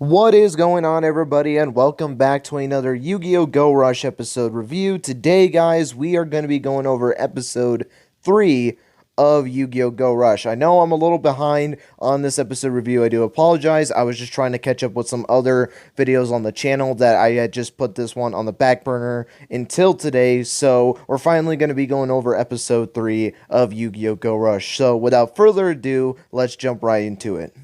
What is going on, everybody, and welcome back to another Yu-Gi-Oh! Go Rush episode review. Today, guys, we are going to be going over episode 3 of Yu-Gi-Oh! Go Rush. I know I'm a little behind on this episode review. I do apologize. I was just trying to catch up with some other videos on the channel that I had just put this one on the back burner until today. So we're finally going to be going over episode 3 of Yu-Gi-Oh! Go Rush. So without further ado, let's jump right into it.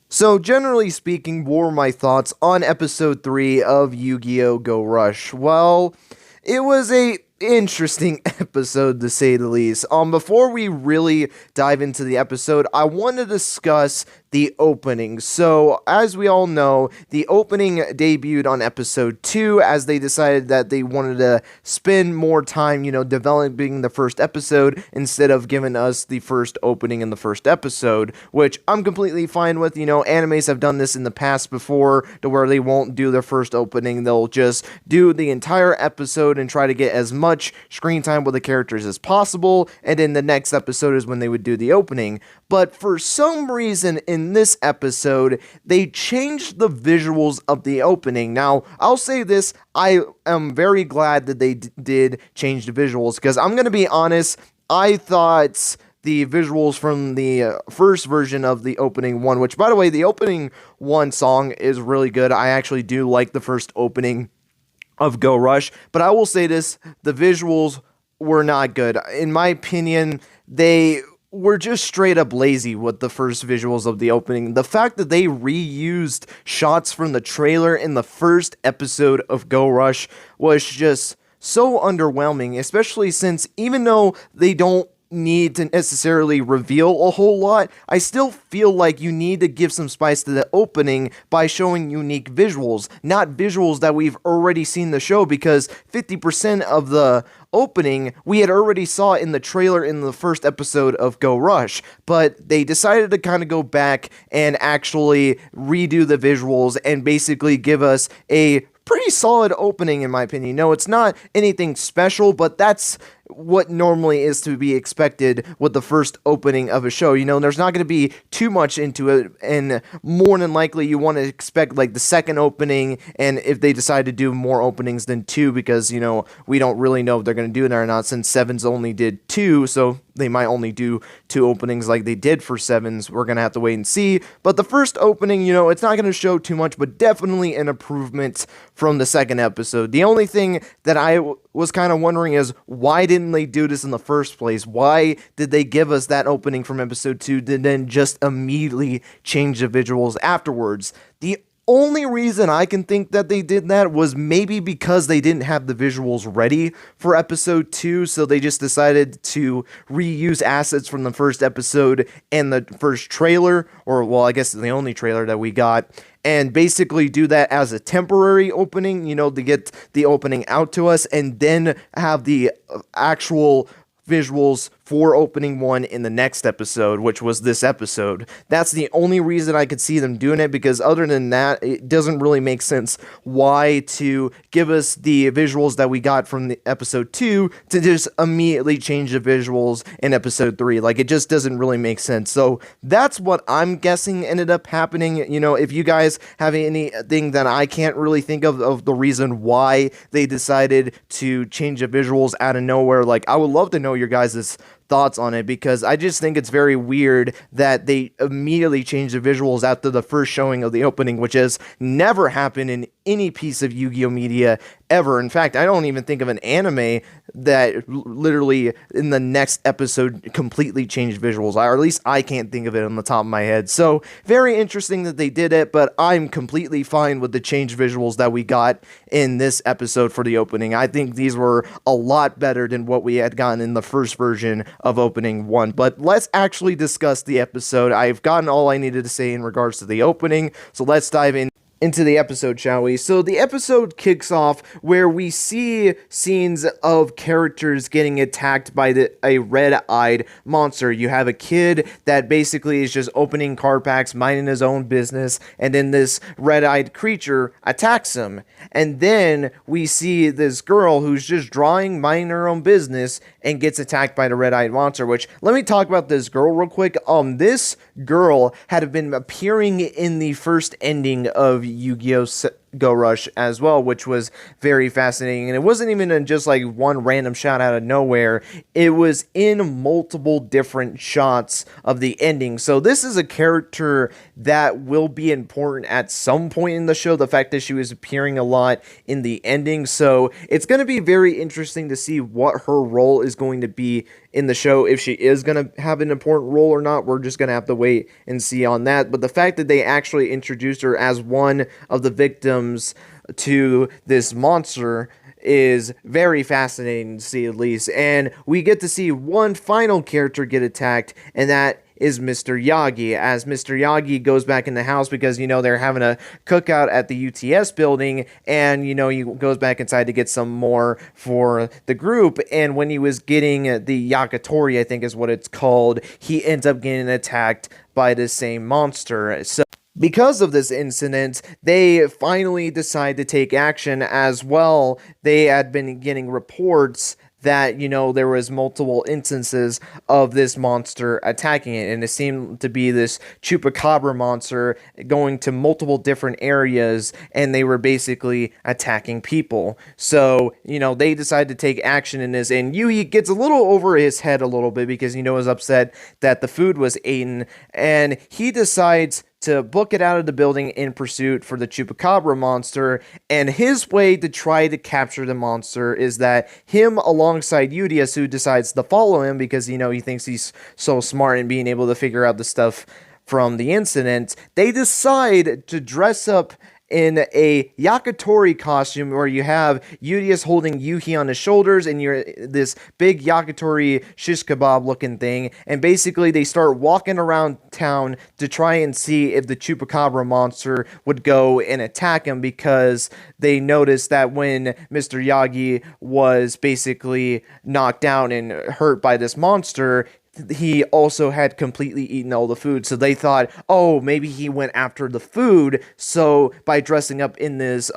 So, generally speaking, what were my thoughts on episode 3 of Yu-Gi-Oh! Go Rush? Well, it was a interesting episode, to say the least. Before we really dive into the episode, I want to discuss the opening. So, as we all know, the opening debuted on episode 2 as they decided that they wanted to spend more time, developing the first episode instead of giving us the first opening in the first episode, which I'm completely fine with. Animes have done this in the past before, to where they won't do their first opening. They'll just do the entire episode and try to get as much screen time with the characters as possible, and then the next episode is when they would do the opening. But for some reason in this episode, they changed the visuals of the opening. Now, I'll say this, I am very glad that they did change the visuals, because I'm going to be honest, I thought the visuals from the first version of the opening one, which, by the way, the opening one song is really good. I actually do like the first opening of Go Rush, but I will say this, the visuals were not good. In my opinion, they were just straight up lazy with the first visuals of the opening. The fact that they reused shots from the trailer in the first episode of Go Rush was just so underwhelming, especially since even though they don't need to necessarily reveal a whole lot, I still feel like you need to give some spice to the opening by showing unique visuals, not visuals that we've already seen the show, because 50% of the opening we had already saw in the trailer in the first episode of Go Rush, but they decided to kind of go back and actually redo the visuals and basically give us a pretty solid opening, in my opinion. No, it's not anything special, but that's what normally is to be expected with the first opening of a show. There's not going to be too much into it, and more than likely you want to expect like the second opening, and if they decide to do more openings than 2, because we don't really know if they're going to do it or not, since Sevens only did 2, so they might only do 2 openings like they did for Sevens. We're going to have to wait and see. But the first opening, it's not going to show too much, but definitely an improvement from the second episode. The only thing that I was kind of wondering is, why didn't they do this in the first place? Why did they give us that opening from episode 2 and then just immediately change the visuals afterwards? The only reason I can think that they did that was maybe because they didn't have the visuals ready for episode 2, so they just decided to reuse assets from the first episode and the first trailer, or well, I guess the only trailer that we got, and basically do that as a temporary opening, to get the opening out to us, and then have the actual visuals for opening 1 in the next episode, which was this episode. That's the only reason I could see them doing it, because other than that, it doesn't really make sense why to give us the visuals that we got from the episode 2 to just immediately change the visuals in episode 3. Like, it just doesn't really make sense. So that's what I'm guessing ended up happening. If you guys have anything that I can't really think of the reason why they decided to change the visuals out of nowhere, like, I would love to know your guys' thoughts on it, because I just think it's very weird that they immediately changed the visuals after the first showing of the opening, which has never happened in any piece of Yu-Gi-Oh! Media ever. In fact, I don't even think of an anime that literally in the next episode completely changed visuals, or at least I can't think of it on the top of my head. So very interesting that they did it, but I'm completely fine with the changed visuals that we got in this episode for the opening. I think these were a lot better than what we had gotten in the first version of opening 1. But let's actually discuss the episode. I've gotten all I needed to say in regards to the opening, so let's dive into the episode, shall we? So the episode kicks off where we see scenes of characters getting attacked by a red-eyed monster. You have a kid that basically is just opening card packs, minding his own business, and then this red-eyed creature attacks him. And then we see this girl who's just drawing, minding her own business, and gets attacked by the red-eyed monster, which, let me talk about this girl real quick. This girl had been appearing in the first ending of Yu-Gi-Oh! Go Rush as well, which was very fascinating. And it wasn't even in just like one random shot out of nowhere. It was in multiple different shots of the ending. So this is a character that will be important at some point in the show. The fact that she was appearing a lot in the ending. So it's going to be very interesting to see what her role is going to be in the show. If she is going to have an important role or not, we're just going to have to wait and see on that. But the fact that they actually introduced her as one of the victims to this monster is very fascinating to see, at least. And we get to see one final character get attacked, and that is Mr. Yagi, as Mr. Yagi goes back in the house because, you know, they're having a cookout at the UTS building, and, you know, he goes back inside to get some more for the group, and when he was getting the Yakitori, I think is what it's called, he ends up getting attacked by the same monster. So because of this incident, they finally decide to take action as well. They had been getting reports that, you know, there was multiple instances of this monster attacking it, and it seemed to be this Chupacabra monster going to multiple different areas, and they were basically attacking people. So, you know, they decided to take action in this, and Yuhi gets a little over his head a little bit because, you know, is upset that the food was eaten, and he decides to book it out of the building in pursuit for the Chupacabra monster, and his way to try to capture the monster is that him alongside Udius, who decides to follow him because, you know, he thinks he's so smart in being able to figure out the stuff from the incident, they decide to dress up in a Yakitori costume where you have Udius holding Yuhi on his shoulders and you're this big Yakitori shish kebab looking thing, and basically they start walking around town to try and see if the Chupacabra monster would go and attack him, because they noticed that when Mr. Yagi was basically knocked down and hurt by this monster, he also had completely eaten all the food. So they thought, oh, maybe he went after the food. So by dressing up in this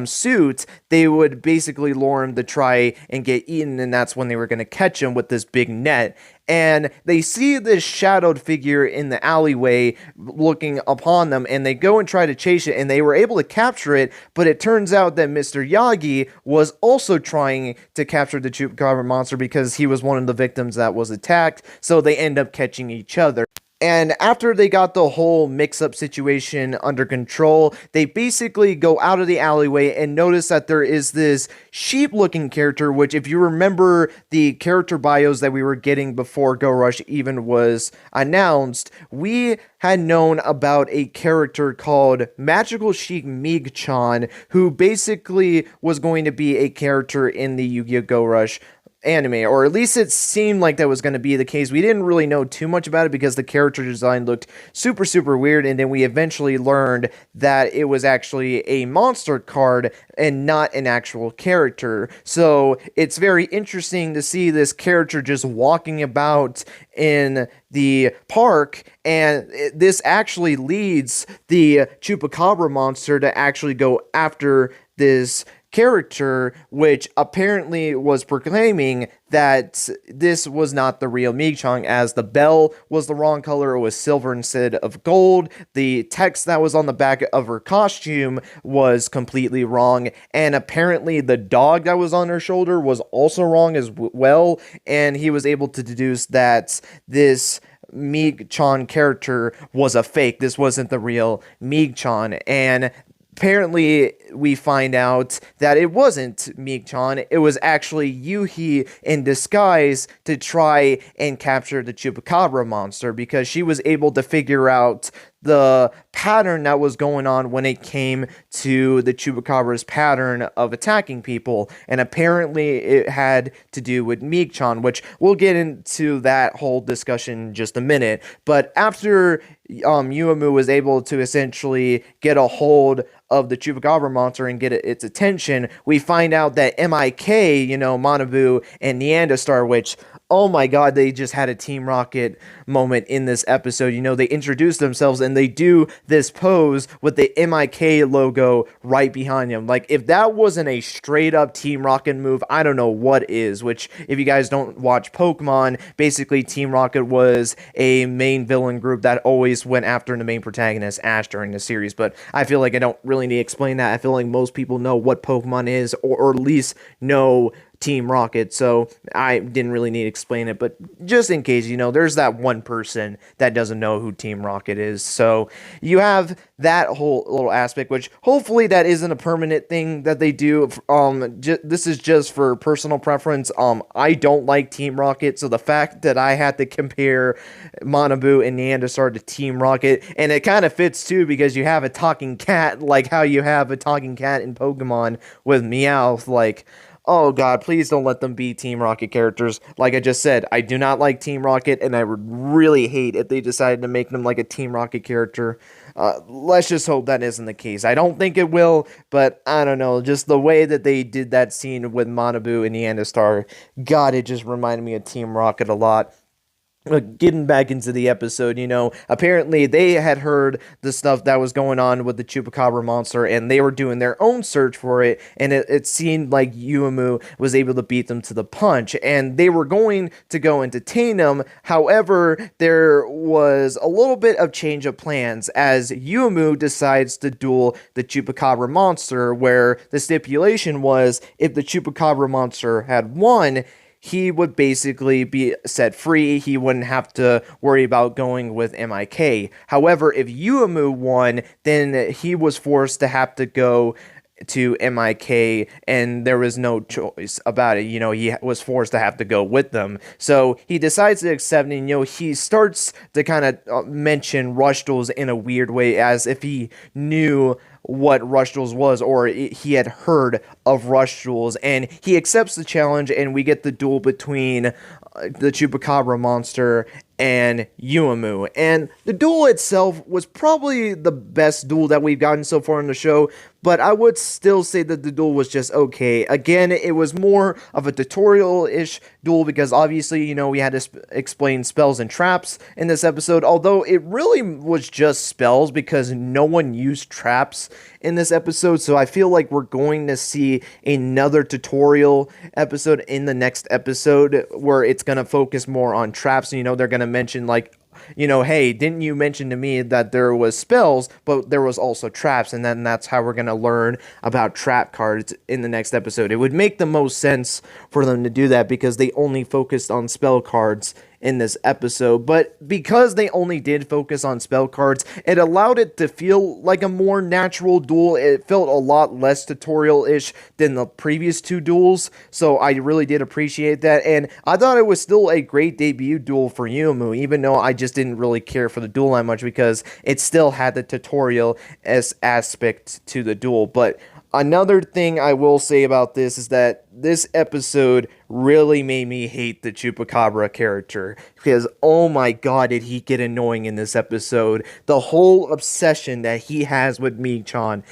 suit, they would basically lure him to try and get eaten. And that's when they were going to catch him with this big net. And they see this shadowed figure in the alleyway looking upon them, and they go and try to chase it, and they were able to capture it, but it turns out that Mr. Yagi was also trying to capture the Chupacabra monster because he was one of the victims that was attacked, so they end up catching each other. And after they got the whole mix-up situation under control, they basically go out of the alleyway and notice that there is this sheep-looking character, which, if you remember the character bios that we were getting before Go Rush even was announced, we had known about a character called Magical Sheik Mig-chan, who basically was going to be a character in the Yu-Gi-Oh! Go Rush anime, or at least it seemed like that was going to be the case. We didn't really know too much about it because the character design looked super weird, and then we eventually learned that it was actually a monster card and not an actual character. So it's very interesting to see this character just walking about in the park, and this actually leads the Chupacabra monster to actually go after this character, which apparently was proclaiming that this was not the real Mig-chan, as the bell was the wrong color. It was silver instead of gold. The text that was on the back of her costume was completely wrong, and apparently the dog that was on her shoulder was also wrong as well, and he was able to deduce that this Mig-chan character was a fake. This wasn't the real Mig-chan, and apparently, we find out that it wasn't Mig-chan, it was actually Yuhi in disguise to try and capture the Chupacabra monster, because she was able to figure out the pattern that was going on when it came to the Chupacabra's pattern of attacking people, and apparently it had to do with Mig-chan, which we'll get into that whole discussion in just a minute. But after Yumu was able to essentially get a hold of the Chupacabra monster and get its attention, we find out that MIK, you know, Manabu and Neanderstar, which Oh my god, they just had a Team Rocket moment in this episode. They introduce themselves and they do this pose with the MIK logo right behind them. Like, if that wasn't a straight up Team Rocket move, I don't know what is. Which, if you guys don't watch Pokemon, basically Team Rocket was a main villain group that always went after the main protagonist, Ash, during the series. But I feel like I don't really need to explain that. I feel like most people know what Pokemon is, or at least know Team Rocket, so I didn't really need to explain it, but just in case, there's that one person that doesn't know who Team Rocket is. So you have that whole little aspect, which hopefully that isn't a permanent thing that they do. This is just for personal preference. I don't like Team Rocket, so the fact that I had to compare Manabu and Neanderstar to Team Rocket, and it kind of fits too because you have a talking cat, like how you have a talking cat in Pokemon with Meowth, like, oh god, please don't let them be Team Rocket characters. Like I just said, I do not like Team Rocket, and I would really hate if they decided to make them like a Team Rocket character. Let's just hope that isn't the case. I don't think it will, but I don't know. Just the way that they did that scene with Manabu and Neanderstar, god, it just reminded me of Team Rocket a lot. Getting back into the episode, apparently they had heard the stuff that was going on with the Chupacabra Monster, and they were doing their own search for it, and it seemed like Yumu was able to beat them to the punch, and they were going to go entertain them. However, there was a little bit of change of plans, as Yumu decides to duel the Chupacabra Monster, where the stipulation was, if the Chupacabra Monster had won, he would basically be set free. He wouldn't have to worry about going with MIK. However, if Yumu won, then he was forced to have to go to MIK, and there was no choice about it. He was forced to have to go with them. So he decides to accept, and he starts to kind of mention Rush Duels in a weird way, as if he knew what Rush Duels was, or he had heard of Rush Duels, and he accepts the challenge, and we get the duel between the Chupacabra Monster and Yumu. And the duel itself was probably the best duel that we've gotten so far in the show, but I would still say that the duel was just okay. Again, it was more of a tutorial-ish duel because obviously, we had to explain spells and traps in this episode, although it really was just spells because no one used traps in this episode, so I feel like we're going to see another tutorial episode in the next episode where it's going to focus more on traps. They're going to mention, like, hey, didn't you mention to me that there was spells, but there was also traps, and then that's how we're going to learn about trap cards in the next episode. It would make the most sense for them to do that because they only focused on spell cards in this episode, but because they only did focus on spell cards, it allowed it to feel like a more natural duel. It felt a lot less tutorial-ish than the previous two duels, so I really did appreciate that, and I thought it was still a great debut duel for Yumu, even though I just didn't really care for the duel that much because it still had the tutorial aspect to the duel. But another thing I will say about this is that this episode really made me hate the Chupacabra character because, oh my god, did he get annoying in this episode. The whole obsession that he has with Mii-chan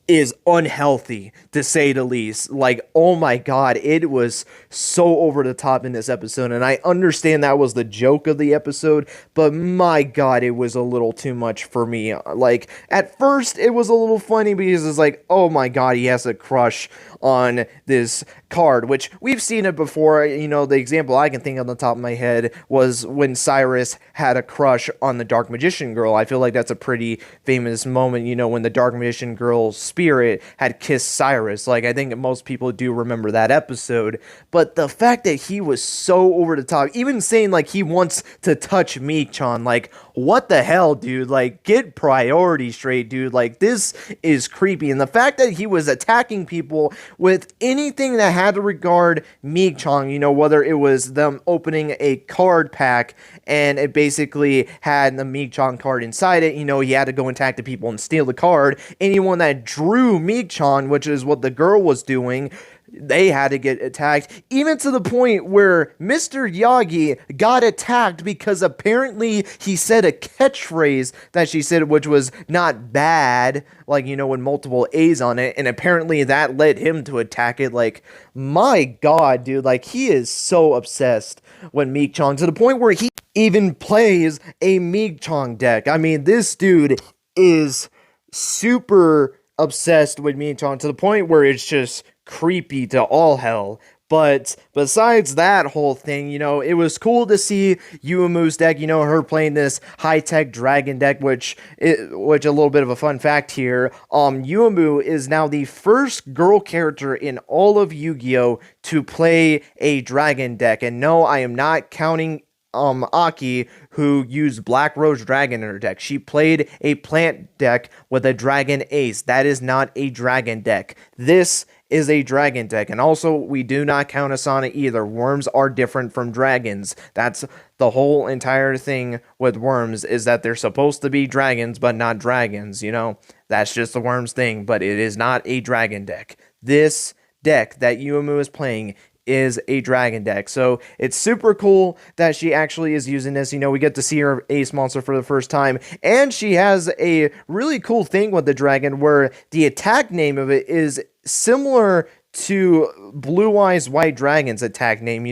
is unhealthy, to say the least. Like, oh my god, it was so over the top in this episode, and I understand that was the joke of the episode, but my god, it was a little too much for me. Like, at first, it was a little funny because it's like, oh my god, he has a crush on this card, which we've seen it before. The example I can think on the top of my head was when Cyrus had a crush on the Dark Magician girl. I feel like that's a pretty famous moment, when the Dark Magician girl's spirit had kissed Cyrus. Like, I think most people do remember that episode, but the fact that he was so over the top, even saying, like, he wants to touch Mii-chan, like, what the hell, dude? Like, get priorities straight, dude. Like, this is creepy. And the fact that he was attacking people with anything that had to regard Mii-chan, whether it was them opening a card pack and it basically had the Mii-chan card inside it, he had to go and attack the people and steal the card. Anyone that drew Mii-chan, which is what the girl was doing, they had to get attacked, even to the point where Mr. Yagi got attacked because apparently he said a catchphrase that she said, which was not bad, like, with multiple A's on it, and apparently that led him to attack it. Like, my god, dude, like, he is so obsessed with Meek Chong to the point where he even plays a Meek Chong deck. I mean, this dude is super obsessed with Meek Chong to the point where it's just creepy to all hell. But besides that whole thing, it was cool to see Yumu's deck, her playing this high-tech dragon deck, which a little bit of a fun fact here, Yumu is now the first girl character in all of Yu-Gi-Oh! To play a dragon deck. And no, I am not counting Aki, who used Black Rose Dragon in her deck. She played a plant deck with a dragon ace. That is not a dragon deck. This is a dragon deck. And also, we do not count Asana either. Worms are different from dragons. That's the whole entire thing with worms, is that they're supposed to be dragons, but not dragons, That's just the worms thing, but it is not a dragon deck. This deck that Yumu is playing is a dragon deck. So it's super cool that she actually is using this. We get to see her ace monster for the first time, and she has a really cool thing with the dragon where the attack name of it is similar to Blue Eyes White Dragon's attack name.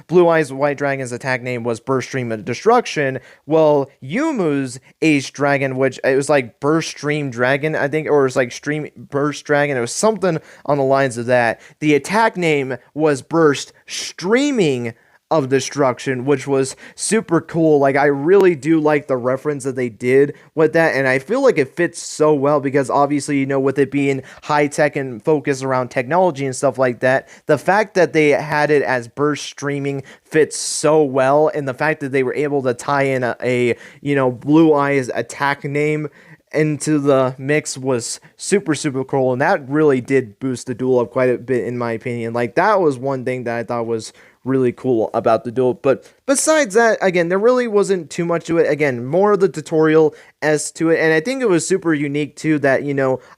Blue Eyes White Dragon's attack name was Burst Stream of Destruction. Well, Yumu's Ace Dragon, which it was like Burst Stream Dragon, I think, or it was like Stream Burst Dragon. It was something on the lines of that. The attack name was Burst Streaming of Destruction, which was super cool. Like, I really do like the reference that they did with that, and I feel like it fits so well because obviously, with it being high-tech and focused around technology and stuff like that, the fact that they had it as burst streaming fits so well, and the fact that they were able to tie in a Blue Eyes attack name into the mix was super, super cool, and that really did boost the duel up quite a bit, in my opinion. Like, that was one thing that I thought was really cool about the duel. But besides that, again, there really wasn't too much to it. Again, more of the tutorial as to it, and I think it was super unique too that,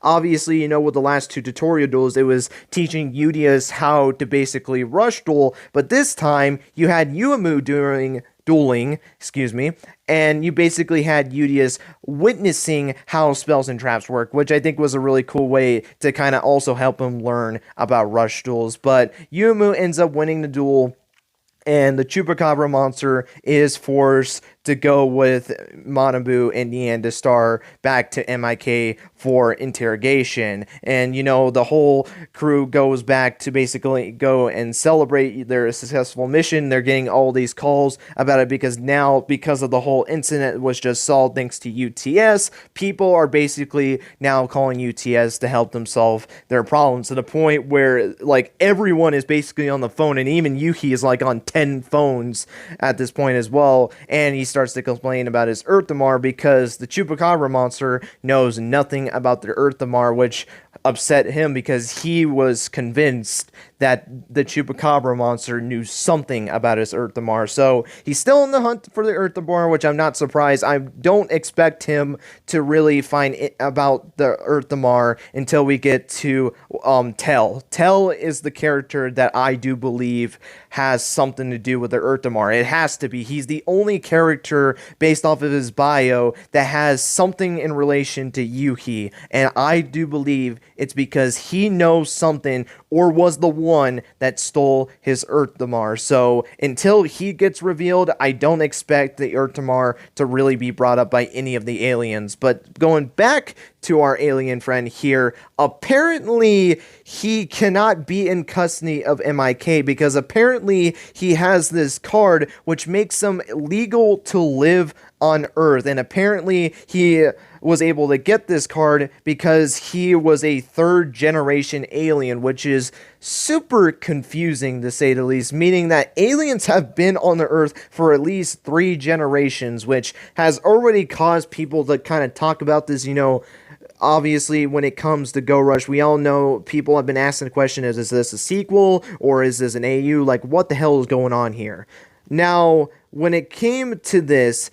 obviously, with the last two tutorial duels, it was teaching Yudias how to basically rush duel, but this time you had Yumu dueling, and you basically had Yudias witnessing how spells and traps work, which I think was a really cool way to kind of also help him learn about rush duels. But Yumu ends up winning the duel, and the Chupacabra Monster is forced to go with Manabu and Neanderstar back to MIK for interrogation. And, the whole crew goes back to basically go and celebrate their successful mission. They're getting all these calls about it because now, because of the whole incident was just solved thanks to UTS, people are basically now calling UTS to help them solve their problems, to the point where, like, everyone is basically on the phone, and even Yuhi is, like, on 10 phones at this point as well, and he starts to complain about his Earthamar because the Chupacabra Monster knows nothing about the Earthamar, which upset him because he was convinced that the Chupacabra Monster knew something about his Earthamar. So he's still in the hunt for the Earthamar, which I'm not surprised. I don't expect him to really find it about the Earthamar until we get to Tell. Tell is the character that I do believe has something to do with the Earthamar. It has to be. He's the only character based off of his bio that has something in relation to Yuhi, and I do believe it's because he knows something or was the one that stole his Earthamar. So until he gets revealed, I don't expect the Earthamar to really be brought up by any of the aliens. But going back to our alien friend here, apparently he cannot be in custody of MIK because apparently he has this card which makes him legal to live on Earth, and apparently he was able to get this card because he was a third generation alien, which is super confusing to say the least, meaning that aliens have been on the Earth for at least 3 generations, which has already caused people to kind of talk about this. Obviously, when it comes to Go Rush, we all know people have been asking the question, is this a sequel or is this an AU? Like, what the hell is going on here? Now, when it came to this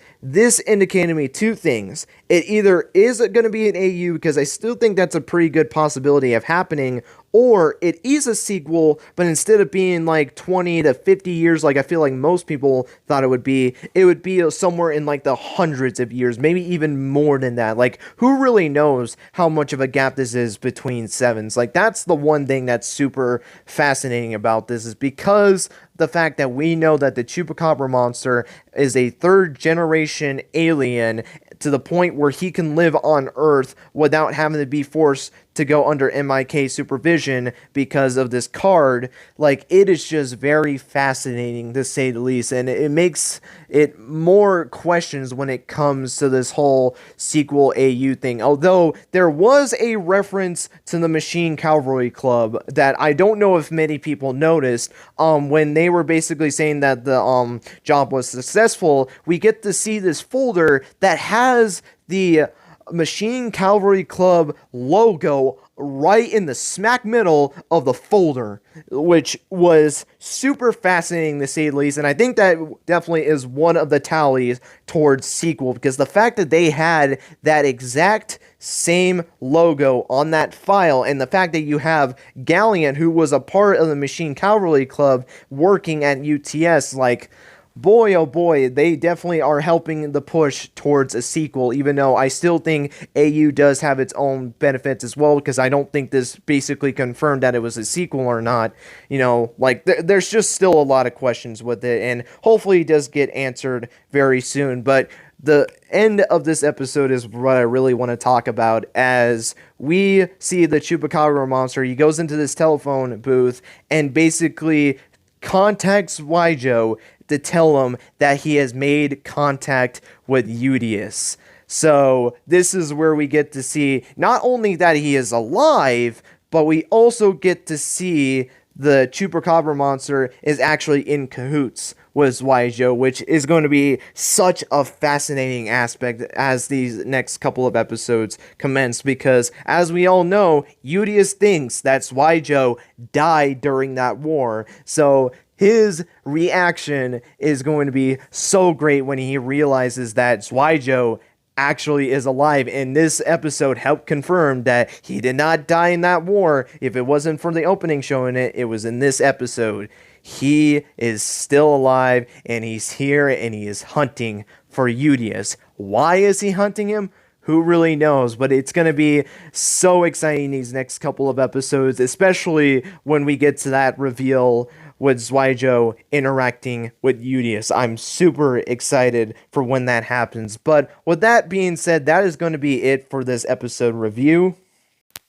indicated to me two things. It either is going to be an AU, because I still think that's a pretty good possibility of happening, or it is a sequel, but instead of being like 20 to 50 years like I feel like most people thought it would be somewhere in like the hundreds of years, maybe even more than that. Like, who really knows how much of a gap this is between sevens? Like, that's the one thing that's super fascinating about this, is because the fact that we know that the Chupacabra Monster is a third generation alien to the point where he can live on Earth without having to be forced to go under MIK supervision because of this card. Like, it is just very fascinating, to say the least, and it makes it more questions when it comes to this whole sequel AU thing. Although there was a reference to the Machine Cavalry Club that I don't know if many people noticed. When they were basically saying that the job was successful, we get to see this folder that has the Machine Cavalry Club logo right in the smack middle of the folder, which was super fascinating, to say the least. And I think that definitely is one of the tallies towards sequel, because the fact that they had that exact same logo on that file, and the fact that you have Galliant, who was a part of the Machine Cavalry Club, working at UTS, like, boy, oh boy, they definitely are helping the push towards a sequel, even though I still think AU does have its own benefits as well, because I don't think this basically confirmed that it was a sequel or not. You know, like, there's just still a lot of questions with it, and hopefully it does get answered very soon. But the end of this episode is what I really want to talk about, as we see the Chupacabra Monster. He goes into this telephone booth and basically contacts Yugioh to tell him that he has made contact with Yuhi. So this is where we get to see not only that he is alive, but we also get to see the Chupacabra Monster is actually in cahoots with Yugioh, which is going to be such a fascinating aspect as these next couple of episodes commence, because as we all know, Yuhi thinks that Yugioh died during that war. So his reaction is going to be so great when he realizes that Yugioh actually is alive, and this episode helped confirm that he did not die in that war. If it wasn't for the opening showing it, it was in this episode. He is still alive, and he's here, and he is hunting for Yuhi. Why is he hunting him? Who really knows? But it's going to be so exciting these next couple of episodes, especially when we get to that reveal with Yugioh interacting with Yuhi. I'm super excited for when that happens. But with that being said, that is going to be it for this episode review.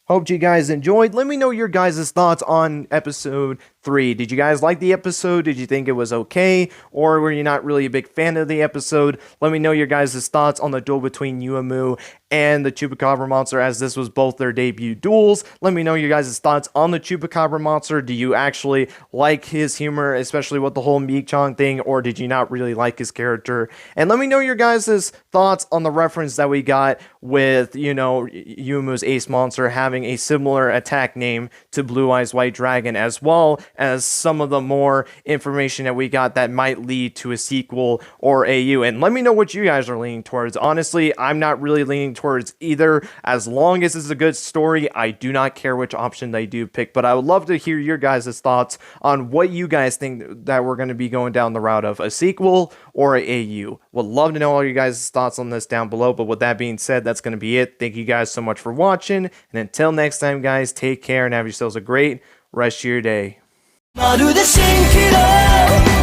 Hope you guys enjoyed. Let me know your guys' thoughts on episode 3. Did you guys like the episode? Did you think it was okay? Or were you not really a big fan of the episode? Let me know your guys' thoughts on the duel between Yumu and the Chupacabra Monster, as this was both their debut duels. Let me know your guys' thoughts on the Chupacabra Monster. Do you actually like his humor, especially with the whole Meek-chan thing, or did you not really like his character? And let me know your guys' thoughts on the reference that we got with, you know, Yumu's Ace Monster having a similar attack name to Blue Eyes White Dragon, as well as some of the more information that we got that might lead to a sequel or AU. And let me know what you guys are leaning towards. Honestly, I'm not really leaning towards either. As long as it's a good story, I do not care which option they do pick. But I would love to hear your guys' thoughts on what you guys think that we're going to be going down the route of, a sequel or a AU. Would love to know all your guys' thoughts on this down below. But with that being said, that's going to be it. Thank you guys so much for watching. And until next time, guys, take care and have yourselves a great rest of your day. まるで蜃気楼